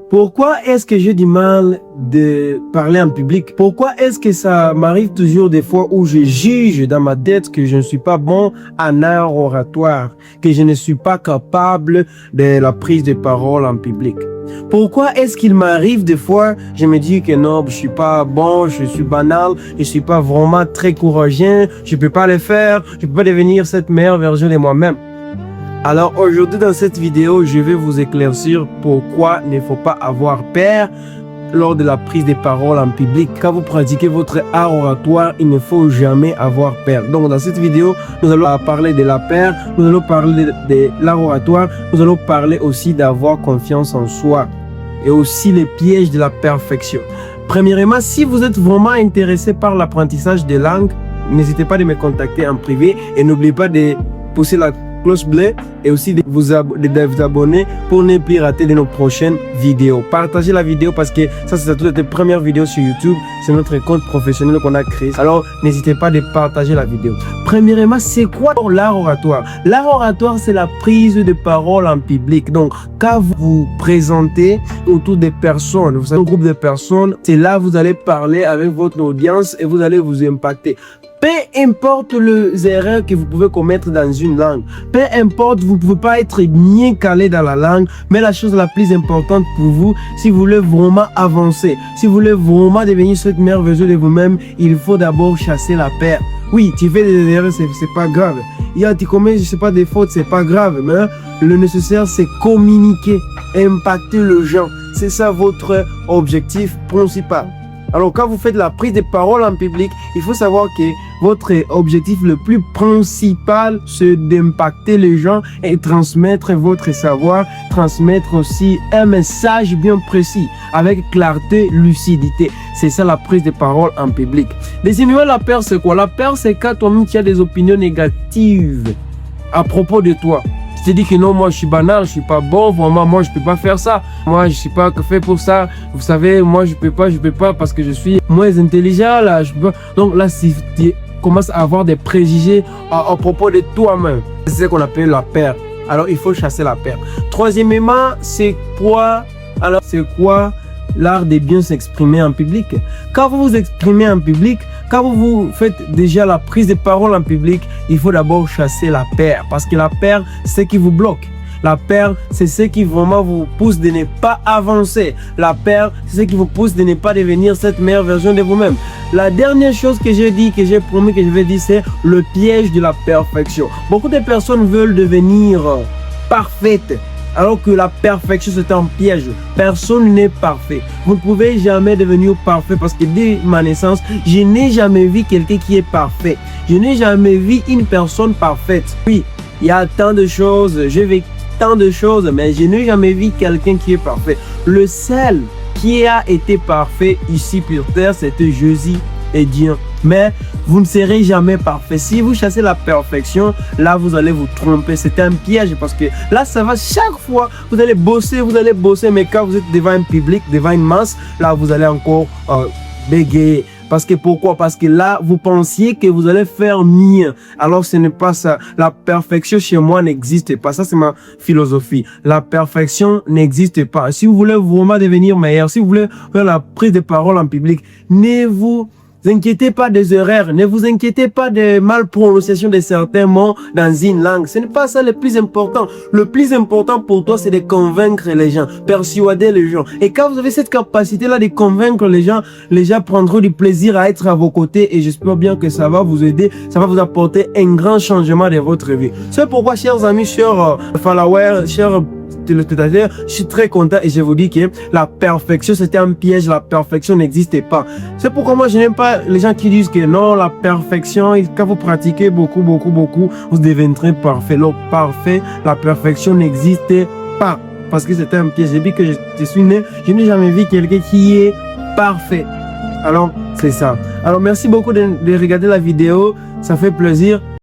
Pourquoi est-ce que j'ai du mal de parler en public? Pourquoi est-ce que ça m'arrive toujours des fois où je juge dans ma tête que je ne suis pas bon en art oratoire, que je ne suis pas capable de la prise de parole en public? Pourquoi est-ce qu'il m'arrive des fois, je me dis que non, je suis pas bon, je suis banal, je suis pas vraiment très courageux, je peux pas le faire, je peux pas devenir cette meilleure version de moi-même? Alors aujourd'hui dans cette vidéo, je vais vous éclaircir pourquoi il ne faut pas avoir peur lors de la prise de parole en public. Quand vous pratiquez votre art oratoire, il ne faut jamais avoir peur. Donc dans cette vidéo, nous allons parler de la peur, nous allons parler de l'art oratoire, nous allons parler aussi d'avoir confiance en soi et aussi les pièges de la perfection. Premièrement, si vous êtes vraiment intéressé par l'apprentissage des langues, n'hésitez pas à me contacter en privé et n'oubliez pas de pousser la cloche bleue et aussi de vous abonner pour ne plus rater de nos prochaines vidéos. Partagez la vidéo parce que ça c'est toute notre première vidéo sur YouTube. C'est notre compte professionnel qu'on a créé. Alors n'hésitez pas à partager la vidéo. Premièrement, c'est quoi l'art oratoire? L'art oratoire, c'est la prise de parole en public. Donc quand vous vous présentez autour des personnes, vous savez, un groupe de personnes, c'est là que vous allez parler avec votre audience et vous allez vous impacter. Peu importe les erreurs que vous pouvez commettre dans une langue, peu importe, vous ne pouvez pas être bien calé dans la langue, mais la chose la plus importante pour vous, si vous voulez vraiment avancer, si vous voulez vraiment devenir cette meilleure version de vous-même, il faut d'abord chasser la peur. Oui, tu fais des erreurs, c'est pas grave. Tu commets, je sais pas, des fautes, c'est pas grave, mais le nécessaire, c'est communiquer, impacter les gens. C'est ça votre objectif principal. Alors, quand vous faites la prise de parole en public, il faut savoir que votre objectif le plus principal, c'est d'impacter les gens et transmettre votre savoir, transmettre aussi un message bien précis, avec clarté, lucidité. C'est ça la prise de parole en public. Deuxièmement, la peur, c'est quoi? La peur, c'est quand toi-même tu as des opinions négatives à propos de toi. Tu te dis que non, moi je suis banal, je suis pas bon, vraiment, moi je peux pas faire ça. Moi je suis pas fait pour ça. Vous savez, moi je peux pas parce que je suis moins intelligent là. Je peux pas. Donc là, si tu commences à avoir des préjugés à propos de toi-même, c'est ce qu'on appelle la peur. Alors il faut chasser la peur. Troisièmement, c'est quoi? Alors c'est quoi l'art de bien s'exprimer en public? Quand vous vous exprimez en public, quand vous faites déjà la prise de parole en public, il faut d'abord chasser la peur. Parce que la peur, c'est ce qui vous bloque. La peur, c'est ce qui vraiment vous pousse de ne pas avancer. La peur, c'est ce qui vous pousse de ne pas devenir cette meilleure version de vous-même. La dernière chose que j'ai dit, que j'ai promis que je vais dire, c'est le piège de la perfection. Beaucoup de personnes veulent devenir parfaites, alors que la perfection, c'est un piège. Personne n'est parfait. Vous ne pouvez jamais devenir parfait parce que dès ma naissance, je n'ai jamais vu quelqu'un qui est parfait. Je n'ai jamais vu une personne parfaite. Oui, il y a tant de choses, j'ai vécu tant de choses, mais je n'ai jamais vu quelqu'un qui est parfait. Le seul qui a été parfait ici sur terre, c'était Jésus et Dieu. Mais vous ne serez jamais parfait. Si vous chassez la perfection, là vous allez vous tromper. C'est un piège parce que là ça va chaque fois. Vous allez bosser, mais quand vous êtes devant un public, devant une masse, là vous allez encore bégayer. Parce que pourquoi? Parce que là, vous pensiez que vous allez faire mieux. Alors, ce n'est pas ça. La perfection chez moi n'existe pas. Ça, c'est ma philosophie. La perfection n'existe pas. Si vous voulez vraiment devenir meilleur, si vous voulez faire la prise de parole en public, ne vous inquiétez pas des erreurs, ne vous inquiétez pas des malprononciations de certains mots dans une langue. Ce n'est pas ça le plus important. Le plus important pour toi, c'est de convaincre les gens, persuader les gens. Et quand vous avez cette capacité-là de convaincre les gens prendront du plaisir à être à vos côtés et j'espère bien que ça va vous aider, ça va vous apporter un grand changement dans votre vie. C'est pourquoi, chers amis, chers followers, chers téléspectateurs, je suis très content et je vous dis que la perfection c'était un piège, la perfection n'existait pas. C'est pourquoi moi je n'aime pas les gens qui disent que non, la perfection, quand vous pratiquez beaucoup, vous deviendrez parfait. Le parfait, la perfection n'existait pas parce que c'était un piège. Depuis que je suis né, je n'ai jamais vu quelqu'un qui est parfait. Alors c'est ça. Alors merci beaucoup de regarder la vidéo, ça fait plaisir.